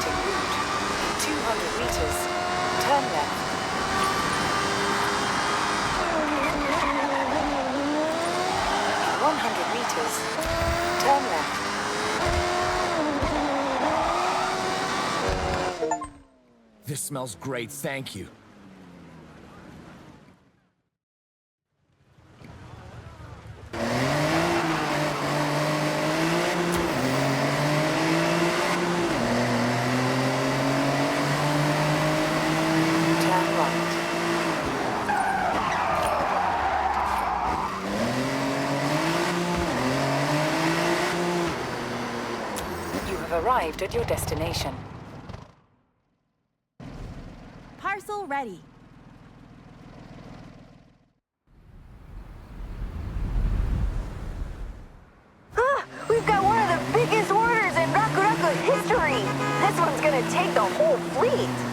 operating route. In 200 meters, turn left. In 100 meters, turn left. This smells great, thank you. Arrived at your destination. Parcel ready. We've got one of the biggest orders in Raku Raku history! This one's gonna take the whole fleet!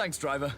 Thanks, driver.